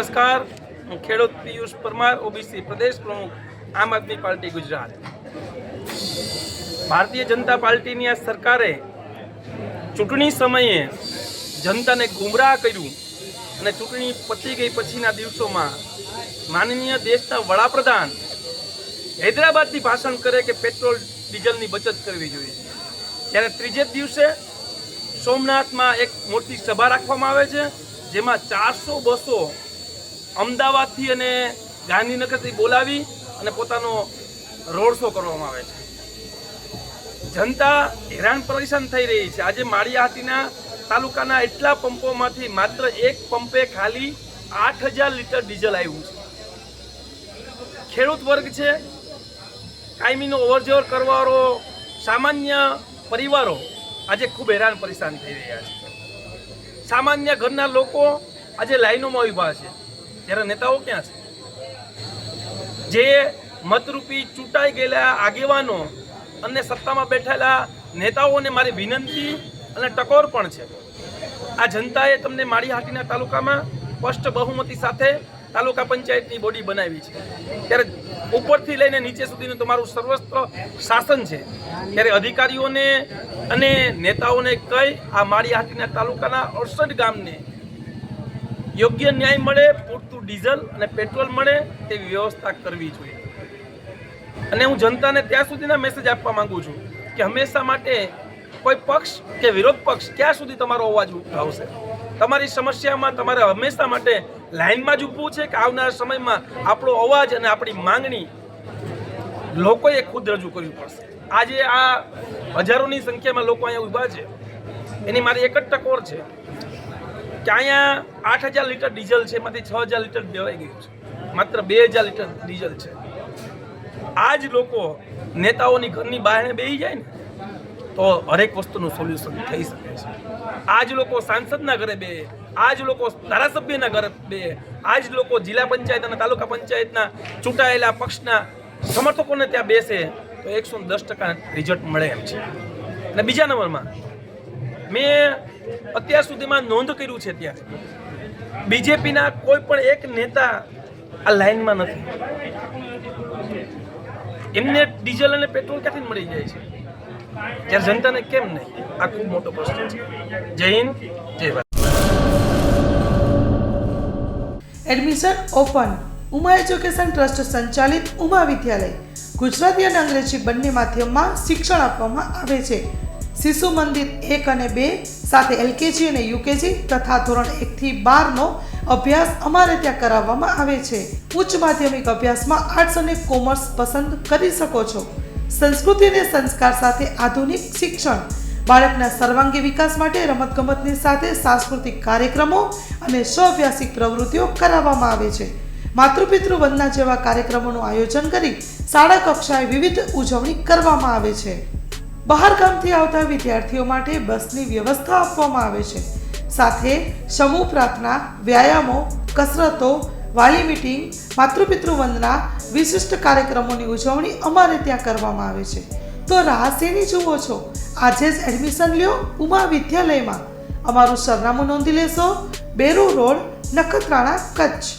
નમસ્કાર, હું ખેડૂત પિયુષ પરમાર, ઓબીસી પ્રદેશ પ્રમુખ, આમ આદમી પાર્ટી ગુજરાત. ભારતીય જનતા પાર્ટીની આ સરકારે ચૂંટણી સમયે જનતાને ગુમરાહ કર્યું અને ચૂંટણી પતી ગઈ પછીના દિવસોમાં માનનીય દેશના વડાપ્રધાન હૈદરાબાદથી ભાષણ કરે કે પેટ્રોલ ડીઝલની બચત કરવી જોઈએ, ત્યારે ત્રીજે દિવસે સોમનાથમાં એક મોટી સભા રાખવામાં આવે છે, જેમાં 400 બસો અમદાવાદથી અને ગાંધીનગરથી બોલાવી અને પોતાનો રોડ શો કરવામાં આવે છે. જનતા હેરાન પરેશાન થઈ રહી છે. આજે માળિયાહાટીના તાલુકાના એટલા પંપોમાંથી માત્ર એક પંપે ખાલી 8000 લીટર ડીઝલ આવ્યું છે. ખેડૂત વર્ગ છે, કાયમીનો અવરજવર કરવાવાળો સામાન્ય પરિવારો આજે ખૂબ હેરાન પરેશાન થઈ રહ્યા છે. સામાન્ય ઘરના લોકો આજે લાઈનોમાં ઊભા છે, ત્યારે નેતાઓ ક્યાં છે? જે મતરૂપી ચૂંટાઈ ગયેલા આગેવાનો અને સત્તામાં બેઠેલા નેતાઓને મારી વિનંતી અને ટકોર પણ છે. આ જનતાએ તમને માળિયાહાટીના તાલુકામાં સ્પષ્ટ બહુમતી સાથે તાલુકા પંચાયતની બોડી બનાવી છે, ત્યારે ઉપરથી લઈને નીચે સુધીનું તમારું સર્વસ્ત્ર શાસન છે. ત્યારે અધિકારીઓને અને નેતાઓને કહી આ માળિયાહાટીના તાલુકાના 68 ગામને યોગ્ય ન્યાય મળે, પૂરતું ડીઝલ અને પેટ્રોલ મળે તેવી વ્યવસ્થા કરવી જોઈએ. અને હું જનતાને ત્યાં સુધીના મેસેજ આપવા માંગુ છું કે હંમેશા માટે કોઈ પક્ષ કે વિરોધ પક્ષ ક્યાં સુધી તમારો અવાજ ઉઠાવશે? તમારી સમસ્યામાં તમારે હંમેશા માટે લાઇનમાં જ ઊભવું છે કે આવનારા સમયમાં આપણો અવાજ અને આપણી માંગણી લોકોએ ખુદ રજૂ કરવી પડશે? આજે આ હજારોની સંખ્યામાં લોકો અહીંયા ઊભા છે, એની મારી એક જ ટકોર છે કે અહીંયા 8000 લીટર ડીઝલ છે, એમાંથી 6000 લીટર દેવાઈ ગયું છે, માત્ર 2000 લીટર ડીઝલ છે. આ જ લોકો નેતાઓની ઘરની બહાર બેસી જાય ને તો હરેક વસ્તુનું સોલ્યુશન થઈ શકે છે. આ જ લોકો સાંસદના ઘરે બે, આ જ લોકો ધારાસભ્યના ઘરે બે, આ જ લોકો જિલ્લા પંચાયત અને તાલુકા પંચાયતના ચૂંટાયેલા પક્ષના સમર્થકોને ત્યાં બેસે તો 110% રિઝલ્ટ મળે એમ છે. અને બીજા નંબરમાં મેં અત્યાર સુધીમાં નોંધ કર્યું છે, ત્યારે બીજેપીના કોઈ પણ એક નેતા આ લાઇનમાં નથી. એમને ડીઝલ અને પેટ્રોલ ક્યાંથી મળી જાય છે, ત્યારે જનતાને કેમ નહીં? આ ખૂબ મોટો પ્રશ્ન છે. જય હિન્દ, જય Bharat. Admission open. Uma education trust સંચાલિત ઉમા વિદ્યાલય ગુજરાતી અને અંગ્રેજી બંને માધ્યમમાં શિક્ષણ આપવામાં આવે છે. શિશુ મંદિર 1 અને 2 સાથે એલકેજી અને યુકેજી તથા ધોરણ 1 થી 12નો અભ્યાસ અમારે ત્યાં કરાવવામાં આવે છે. ઉચ્ચ માધ્યમિક અભ્યાસમાં આર્ટ્સ અને કોમર્સ પસંદ કરી શકો છો. સંસ્કૃતિ અને સંસ્કાર સાથે આધુનિક શિક્ષણ. બાળકના સર્વાંગી વિકાસ માટે રમતગમતની સાથે સાંસ્કૃતિક કાર્યક્રમો અને સ્વઅભ્યાસિક પ્રવૃત્તિઓ કરાવવામાં આવે છે. માતૃપિતૃ વંદના જેવા કાર્યક્રમોનું આયોજન કરી શાળા કક્ષાએ વિવિધ ઉજવણી કરવામાં આવે છે. બહાર ગામથી આવતા વિદ્યાર્થીઓ માટે બસની વ્યવસ્થા આપવામાં આવે છે. સાથે સમૂહ પ્રાર્થના, વ્યાયામો, કસરતો, વાલી મીટિંગ, માતૃપિતૃ વંદના, વિશિષ્ટ કાર્યક્રમોની ઉજવણી અમારે ત્યાં કરવામાં આવે છે. તો રાહ શેની જુઓ છો? આજે જ એડમિશન લ્યો ઉમા વિદ્યાલયમાં. અમારું સરનામું નોંધી લેશો: બેરુ રોડ, નખત્રાણા, કચ્છ.